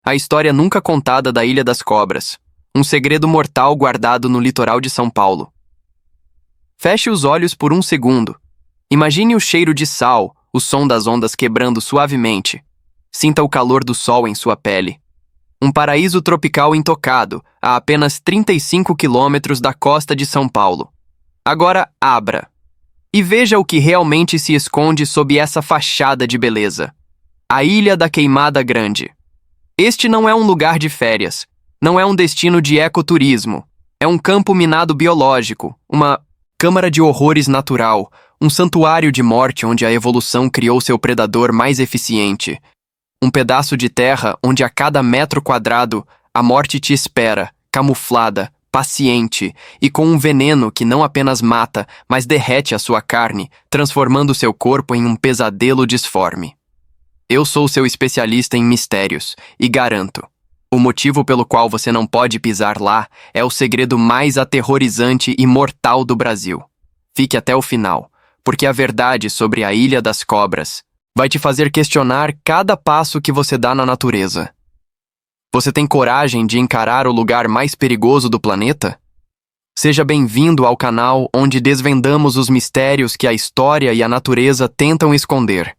A história nunca contada da Ilha das Cobras. Um segredo mortal guardado no litoral de São Paulo. Feche os olhos por um segundo. Imagine o cheiro de sal, o som das ondas quebrando suavemente. Sinta o calor do sol em sua pele. Um paraíso tropical intocado, a apenas 35 quilômetros da costa de São Paulo. Agora abra. E veja o que realmente se esconde sob essa fachada de beleza. A Ilha da Queimada Grande. Este não é um lugar de férias. Não é um destino de ecoturismo. É um campo minado biológico, uma câmara de horrores natural, um santuário de morte onde a evolução criou seu predador mais eficiente. Um pedaço de terra onde a cada metro quadrado a morte te espera, camuflada, paciente e com um veneno que não apenas mata, mas derrete a sua carne, transformando seu corpo em um pesadelo disforme. Eu sou seu especialista em mistérios e garanto, o motivo pelo qual você não pode pisar lá é o segredo mais aterrorizante e mortal do Brasil. Fique até o final, porque a verdade sobre a Ilha das Cobras vai te fazer questionar cada passo que você dá na natureza. Você tem coragem de encarar o lugar mais perigoso do planeta? Seja bem-vindo ao canal onde desvendamos os mistérios que a história e a natureza tentam esconder.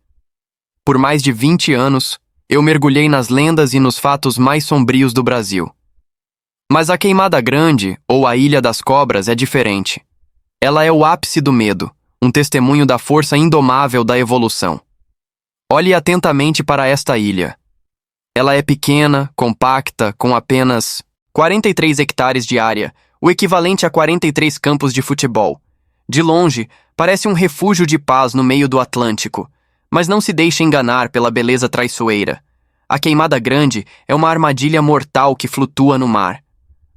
Por mais de 20 anos, eu mergulhei nas lendas e nos fatos mais sombrios do Brasil. Mas a Queimada Grande, ou a Ilha das Cobras, é diferente. Ela é o ápice do medo, um testemunho da força indomável da evolução. Olhe atentamente para esta ilha. Ela é pequena, compacta, com apenas 43 hectares de área, o equivalente a 43 campos de futebol. De longe, parece um refúgio de paz no meio do Atlântico, mas não se deixe enganar pela beleza traiçoeira. A Queimada Grande é uma armadilha mortal que flutua no mar.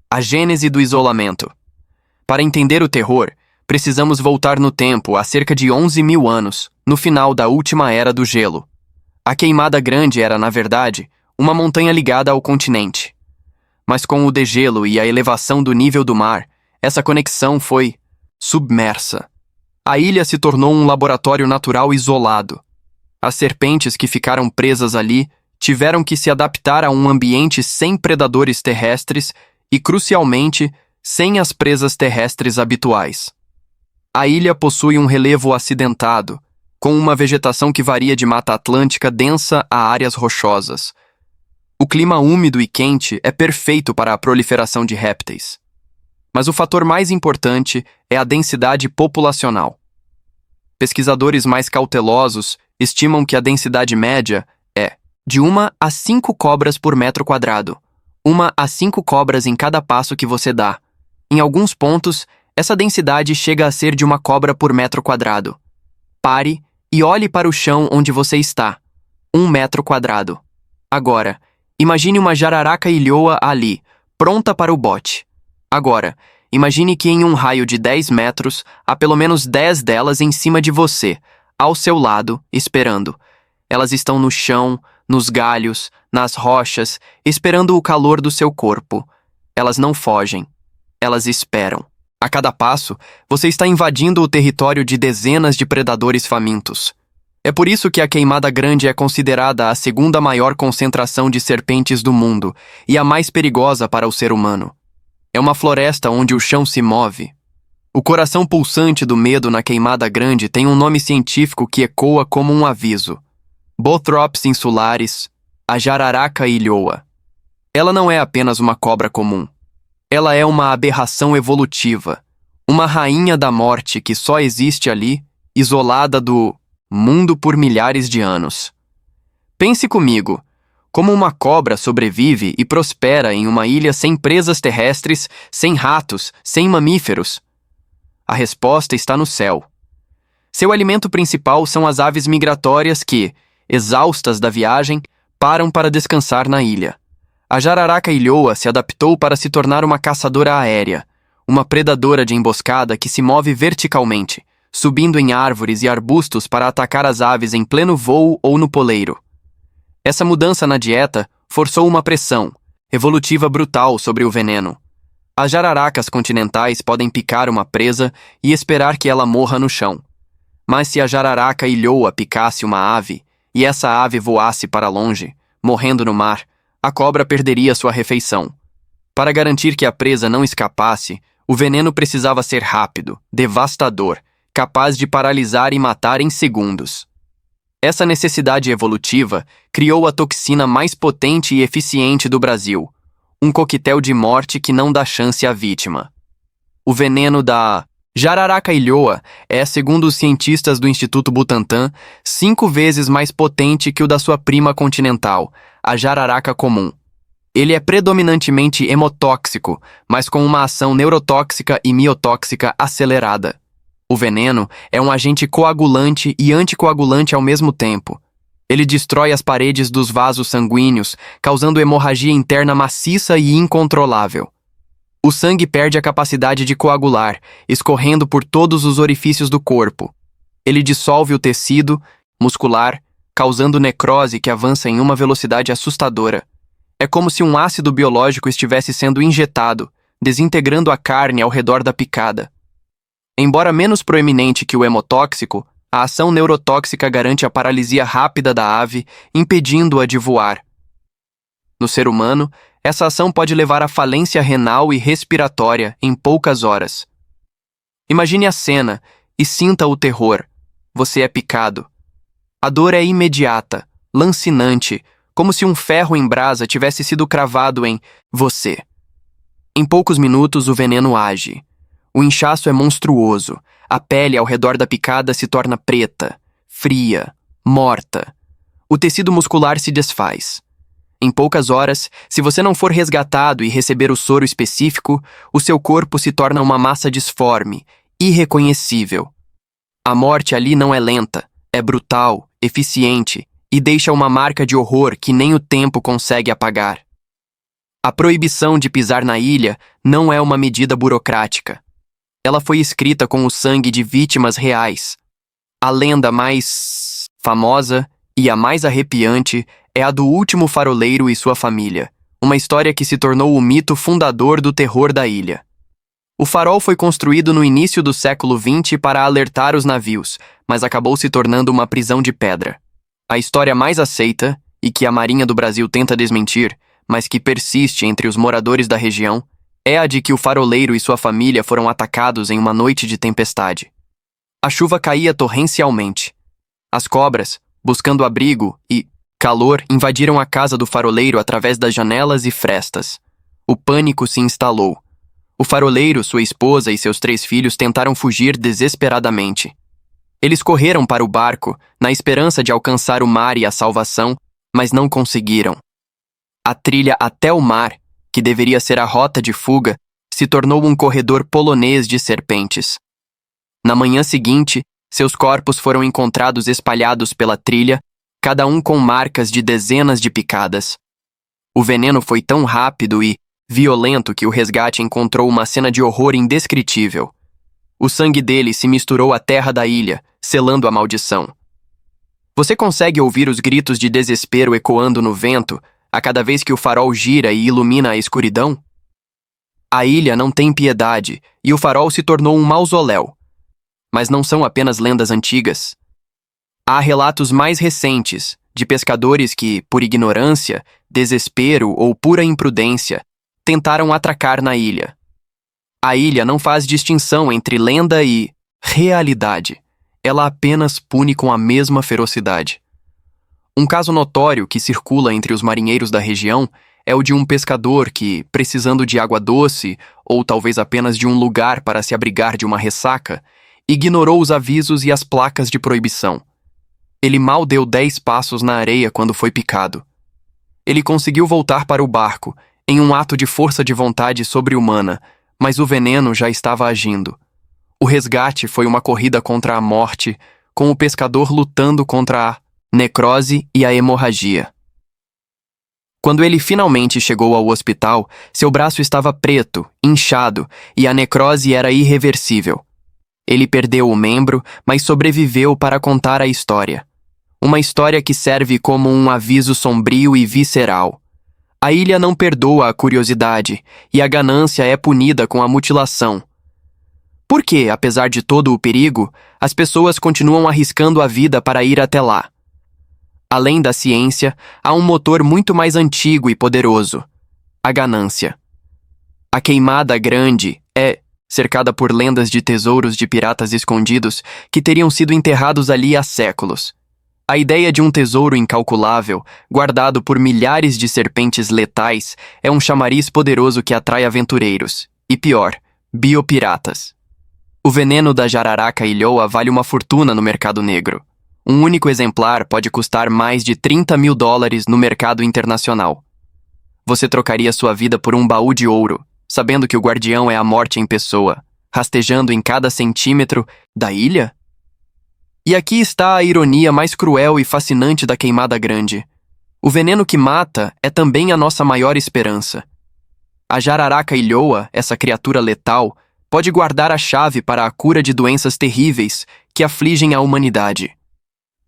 A gênese do isolamento. Para entender o terror, precisamos voltar no tempo há cerca de 11 mil anos, no final da última era do gelo. A Queimada Grande era, na verdade, uma montanha ligada ao continente. Mas com o degelo e a elevação do nível do mar, essa conexão foi submersa. A ilha se tornou um laboratório natural isolado. As serpentes que ficaram presas ali tiveram que se adaptar a um ambiente sem predadores terrestres e, crucialmente, sem as presas terrestres habituais. A ilha possui um relevo acidentado, com uma vegetação que varia de mata atlântica densa a áreas rochosas. O clima úmido e quente é perfeito para a proliferação de répteis. Mas o fator mais importante é a densidade populacional. Pesquisadores mais cautelosos estimam que a densidade média é de 1 a 5 cobras por metro quadrado. 1 a 5 cobras em cada passo que você dá. Em alguns pontos, essa densidade chega a ser de 1 cobra por metro quadrado. Pare e olhe para o chão onde você está. 1 metro quadrado. Agora, imagine uma jararaca-ilhoa ali, pronta para o bote. Agora, imagine que em um raio de 10 metros, há pelo menos 10 delas em cima de você, ao seu lado, esperando. Elas estão no chão, nos galhos, nas rochas, esperando o calor do seu corpo. Elas não fogem. Elas esperam. A cada passo, você está invadindo o território de dezenas de predadores famintos. É por isso que a Queimada Grande é considerada a segunda maior concentração de serpentes do mundo e a mais perigosa para o ser humano. É uma floresta onde o chão se move. O coração pulsante do medo na Queimada Grande tem um nome científico que ecoa como um aviso. Bothrops insularis, a jararaca-ilhoa. Ela não é apenas uma cobra comum. Ela é uma aberração evolutiva, uma rainha da morte que só existe ali, isolada do mundo por milhares de anos. Pense comigo, como uma cobra sobrevive e prospera em uma ilha sem presas terrestres, sem ratos, sem mamíferos? A resposta está no céu. Seu alimento principal são as aves migratórias que, exaustas da viagem, param para descansar na ilha. A jararaca-ilhoa se adaptou para se tornar uma caçadora aérea, uma predadora de emboscada que se move verticalmente, subindo em árvores e arbustos para atacar as aves em pleno voo ou no poleiro. Essa mudança na dieta forçou uma pressão evolutiva brutal sobre o veneno. As jararacas continentais podem picar uma presa e esperar que ela morra no chão. Mas se a jararaca-ilhoa picasse uma ave, e essa ave voasse para longe, morrendo no mar, a cobra perderia sua refeição. Para garantir que a presa não escapasse, o veneno precisava ser rápido, devastador, capaz de paralisar e matar em segundos. Essa necessidade evolutiva criou a toxina mais potente e eficiente do Brasil, um coquetel de morte que não dá chance à vítima. O veneno da jararaca-ilhoa é, segundo os cientistas do Instituto Butantan, 5 vezes mais potente que o da sua prima continental, a jararaca comum. Ele é predominantemente hemotóxico, mas com uma ação neurotóxica e miotóxica acelerada. O veneno é um agente coagulante e anticoagulante ao mesmo tempo. Ele destrói as paredes dos vasos sanguíneos, causando hemorragia interna maciça e incontrolável. O sangue perde a capacidade de coagular, escorrendo por todos os orifícios do corpo. Ele dissolve o tecido muscular, causando necrose que avança em uma velocidade assustadora. É como se um ácido biológico estivesse sendo injetado, desintegrando a carne ao redor da picada. Embora menos proeminente que o hemotóxico, a ação neurotóxica garante a paralisia rápida da ave, impedindo-a de voar. No ser humano, essa ação pode levar à falência renal e respiratória em poucas horas. Imagine a cena e sinta o terror. Você é picado. A dor é imediata, lancinante, como se um ferro em brasa tivesse sido cravado em você. Em poucos minutos, o veneno age. O inchaço é monstruoso. A pele ao redor da picada se torna preta, fria, morta. O tecido muscular se desfaz. Em poucas horas, se você não for resgatado e receber o soro específico, o seu corpo se torna uma massa disforme, irreconhecível. A morte ali não é lenta, é brutal, eficiente e deixa uma marca de horror que nem o tempo consegue apagar. A proibição de pisar na ilha não é uma medida burocrática. Ela foi escrita com o sangue de vítimas reais. A lenda mais famosa e a mais arrepiante é a do último faroleiro e sua família, uma história que se tornou o mito fundador do terror da ilha. O farol foi construído no início do século XX para alertar os navios, mas acabou se tornando uma prisão de pedra. A história mais aceita, e que a Marinha do Brasil tenta desmentir, mas que persiste entre os moradores da região, é a de que o faroleiro e sua família foram atacados em uma noite de tempestade. A chuva caía torrencialmente. As cobras, buscando abrigo e calor, invadiram a casa do faroleiro através das janelas e frestas. O pânico se instalou. O faroleiro, sua esposa e seus 3 filhos tentaram fugir desesperadamente. Eles correram para o barco, na esperança de alcançar o mar e a salvação, mas não conseguiram. A trilha até o mar, que deveria ser a rota de fuga, se tornou um corredor polonês de serpentes. Na manhã seguinte, seus corpos foram encontrados espalhados pela trilha, cada um com marcas de dezenas de picadas. O veneno foi tão rápido e violento que o resgate encontrou uma cena de horror indescritível. O sangue dele se misturou à terra da ilha, selando a maldição. Você consegue ouvir os gritos de desespero ecoando no vento a cada vez que o farol gira e ilumina a escuridão? A ilha não tem piedade e o farol se tornou um mausoléu. Mas não são apenas lendas antigas. Há relatos mais recentes de pescadores que, por ignorância, desespero ou pura imprudência, tentaram atracar na ilha. A ilha não faz distinção entre lenda e realidade. Ela apenas pune com a mesma ferocidade. Um caso notório que circula entre os marinheiros da região é o de um pescador que, precisando de água doce, ou talvez apenas de um lugar para se abrigar de uma ressaca, ignorou os avisos e as placas de proibição. Ele mal deu 10 passos na areia quando foi picado. Ele conseguiu voltar para o barco, em um ato de força de vontade sobre-humana, mas o veneno já estava agindo. O resgate foi uma corrida contra a morte, com o pescador lutando contra a necrose e a hemorragia. Quando ele finalmente chegou ao hospital, seu braço estava preto, inchado, e a necrose era irreversível. Ele perdeu o membro, mas sobreviveu para contar a história. Uma história que serve como um aviso sombrio e visceral. A ilha não perdoa a curiosidade, e a ganância é punida com a mutilação. Por que, apesar de todo o perigo, as pessoas continuam arriscando a vida para ir até lá? Além da ciência, há um motor muito mais antigo e poderoso: a ganância. A Queimada Grande é cercada por lendas de tesouros de piratas escondidos que teriam sido enterrados ali há séculos. A ideia de um tesouro incalculável, guardado por milhares de serpentes letais, é um chamariz poderoso que atrai aventureiros. E pior, biopiratas. O veneno da jararaca ilhoa vale uma fortuna no mercado negro. Um único exemplar pode custar mais de $30.000 no mercado internacional. Você trocaria sua vida por um baú de ouro, sabendo que o guardião é a morte em pessoa, rastejando em cada centímetro da ilha? E aqui está a ironia mais cruel e fascinante da Queimada Grande. O veneno que mata é também a nossa maior esperança. A jararaca ilhoa, essa criatura letal, pode guardar a chave para a cura de doenças terríveis que afligem a humanidade.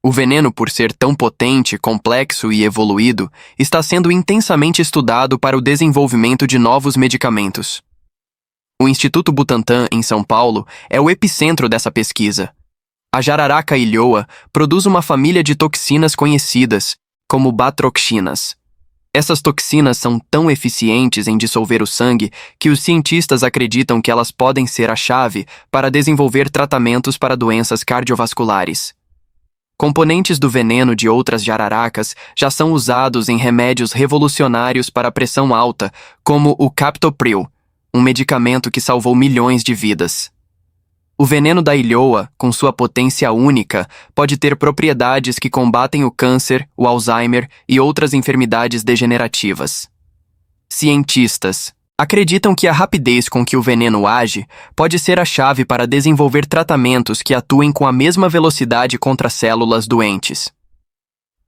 O veneno, por ser tão potente, complexo e evoluído, está sendo intensamente estudado para o desenvolvimento de novos medicamentos. O Instituto Butantan, em São Paulo, é o epicentro dessa pesquisa. A jararaca ilhoa produz uma família de toxinas conhecidas como batroxinas. Essas toxinas são tão eficientes em dissolver o sangue que os cientistas acreditam que elas podem ser a chave para desenvolver tratamentos para doenças cardiovasculares. Componentes do veneno de outras jararacas já são usados em remédios revolucionários para a pressão alta, como o captopril, um medicamento que salvou milhões de vidas. O veneno da ilhoa, com sua potência única, pode ter propriedades que combatem o câncer, o Alzheimer e outras enfermidades degenerativas. Cientistas acreditam que a rapidez com que o veneno age pode ser a chave para desenvolver tratamentos que atuem com a mesma velocidade contra células doentes.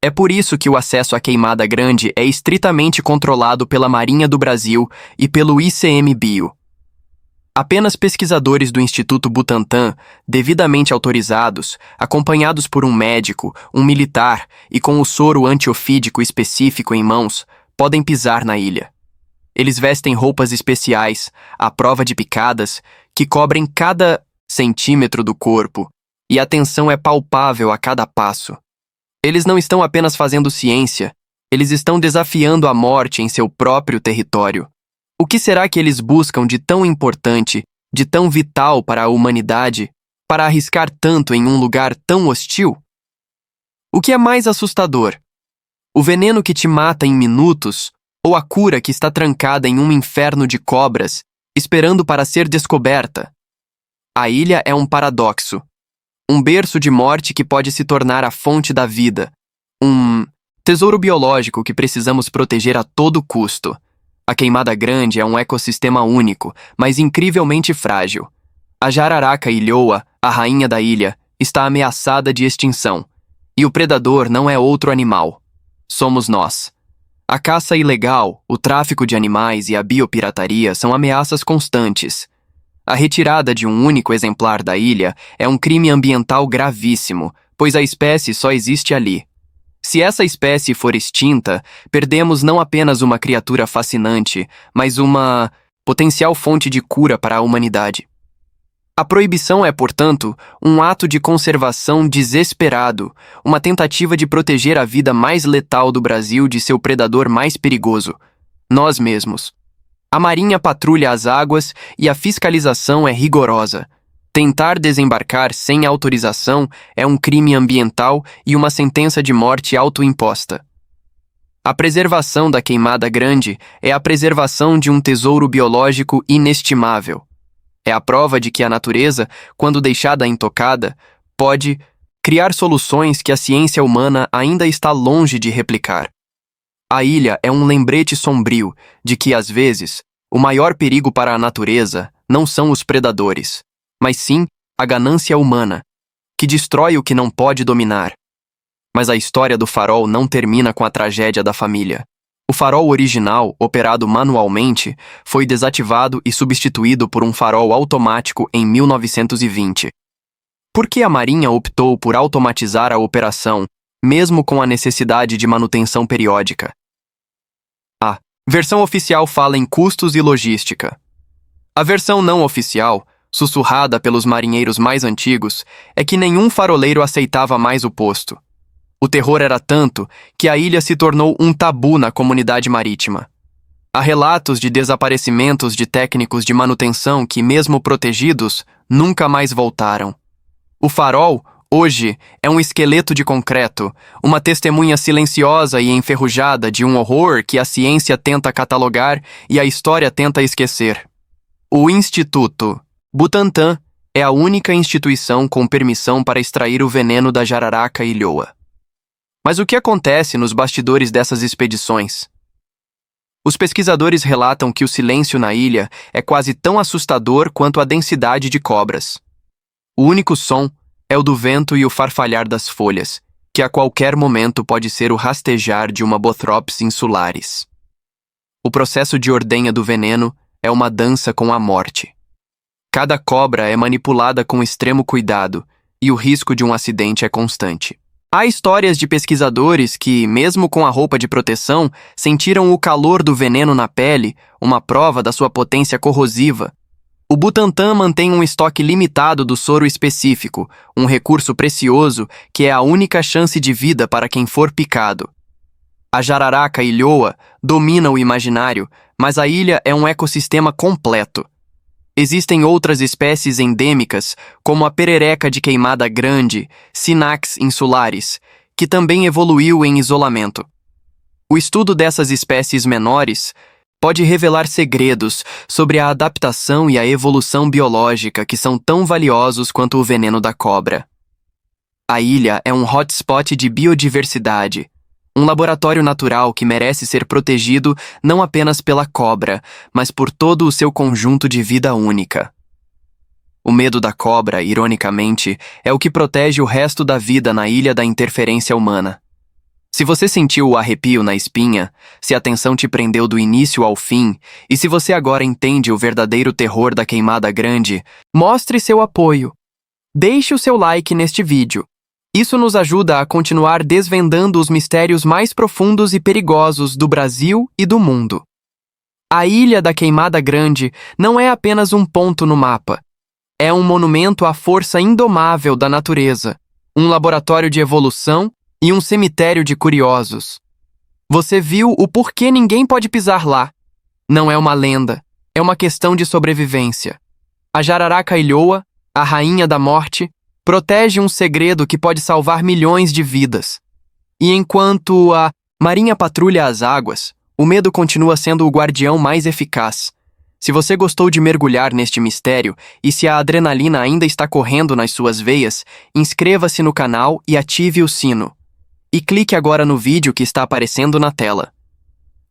É por isso que o acesso à Queimada Grande é estritamente controlado pela Marinha do Brasil e pelo ICMBio. Apenas pesquisadores do Instituto Butantan, devidamente autorizados, acompanhados por um médico, um militar e com o soro antiofídico específico em mãos, podem pisar na ilha. Eles vestem roupas especiais, à prova de picadas, que cobrem cada centímetro do corpo, e a tensão é palpável a cada passo. Eles não estão apenas fazendo ciência, eles estão desafiando a morte em seu próprio território. O que será que eles buscam de tão importante, de tão vital para a humanidade, para arriscar tanto em um lugar tão hostil? O que é mais assustador? O veneno que te mata em minutos ou a cura que está trancada em um inferno de cobras, esperando para ser descoberta? A ilha é um paradoxo. Um berço de morte que pode se tornar a fonte da vida. Um tesouro biológico que precisamos proteger a todo custo. A Queimada Grande é um ecossistema único, mas incrivelmente frágil. A jararaca ilhoa, a rainha da ilha, está ameaçada de extinção. E o predador não é outro animal. Somos nós. A caça ilegal, o tráfico de animais e a biopirataria são ameaças constantes. A retirada de um único exemplar da ilha é um crime ambiental gravíssimo, pois a espécie só existe ali. Se essa espécie for extinta, perdemos não apenas uma criatura fascinante, mas uma potencial fonte de cura para a humanidade. A proibição é, portanto, um ato de conservação desesperado, uma tentativa de proteger a vida mais letal do Brasil de seu predador mais perigoso, nós mesmos. A Marinha patrulha as águas e a fiscalização é rigorosa. Tentar desembarcar sem autorização é um crime ambiental e uma sentença de morte autoimposta. A preservação da Queimada Grande é a preservação de um tesouro biológico inestimável. É a prova de que a natureza, quando deixada intocada, pode criar soluções que a ciência humana ainda está longe de replicar. A ilha é um lembrete sombrio de que, às vezes, o maior perigo para a natureza não são os predadores, mas sim a ganância humana, que destrói o que não pode dominar. Mas a história do farol não termina com a tragédia da família. O farol original, operado manualmente, foi desativado e substituído por um farol automático em 1920. Por que a Marinha optou por automatizar a operação, mesmo com a necessidade de manutenção periódica? A versão oficial fala em custos e logística. A versão não oficial, sussurrada pelos marinheiros mais antigos, é que nenhum faroleiro aceitava mais o posto. O terror era tanto que a ilha se tornou um tabu na comunidade marítima. Há relatos de desaparecimentos de técnicos de manutenção que, mesmo protegidos, nunca mais voltaram. O farol, hoje, é um esqueleto de concreto, uma testemunha silenciosa e enferrujada de um horror que a ciência tenta catalogar e a história tenta esquecer. O Instituto Butantan é a única instituição com permissão para extrair o veneno da jararaca ilhoa. Mas o que acontece nos bastidores dessas expedições? Os pesquisadores relatam que o silêncio na ilha é quase tão assustador quanto a densidade de cobras. O único som é o do vento e o farfalhar das folhas, que a qualquer momento pode ser o rastejar de uma Bothrops insularis. O processo de ordenha do veneno é uma dança com a morte. Cada cobra é manipulada com extremo cuidado e o risco de um acidente é constante. Há histórias de pesquisadores que, mesmo com a roupa de proteção, sentiram o calor do veneno na pele, uma prova da sua potência corrosiva. O Butantan mantém um estoque limitado do soro específico, um recurso precioso que é a única chance de vida para quem for picado. A jararaca ilhoa domina o imaginário, mas a ilha é um ecossistema completo. Existem outras espécies endêmicas, como a perereca de queimada grande, Synax insularis, que também evoluiu em isolamento. O estudo dessas espécies menores pode revelar segredos sobre a adaptação e a evolução biológica que são tão valiosos quanto o veneno da cobra. A ilha é um hotspot de biodiversidade, um laboratório natural que merece ser protegido não apenas pela cobra, mas por todo o seu conjunto de vida única. O medo da cobra, ironicamente, é o que protege o resto da vida na ilha da interferência humana. Se você sentiu o arrepio na espinha, se a tensão te prendeu do início ao fim, e se você agora entende o verdadeiro terror da queimada grande, mostre seu apoio. Deixe o seu like neste vídeo. Isso nos ajuda a continuar desvendando os mistérios mais profundos e perigosos do Brasil e do mundo. A Ilha da Queimada Grande não é apenas um ponto no mapa. É um monumento à força indomável da natureza, um laboratório de evolução e um cemitério de curiosos. Você viu o porquê ninguém pode pisar lá. Não é uma lenda, é uma questão de sobrevivência. A jararaca ilhoa, a rainha da morte, protege um segredo que pode salvar milhões de vidas. E enquanto a marinha patrulha as águas, o medo continua sendo o guardião mais eficaz. Se você gostou de mergulhar neste mistério e se a adrenalina ainda está correndo nas suas veias, inscreva-se no canal e ative o sino. E clique agora no vídeo que está aparecendo na tela.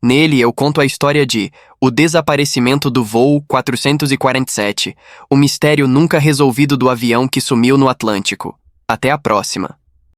Nele eu conto a história de O Desaparecimento do Voo 447, o mistério nunca resolvido do avião que sumiu no Atlântico. Até a próxima!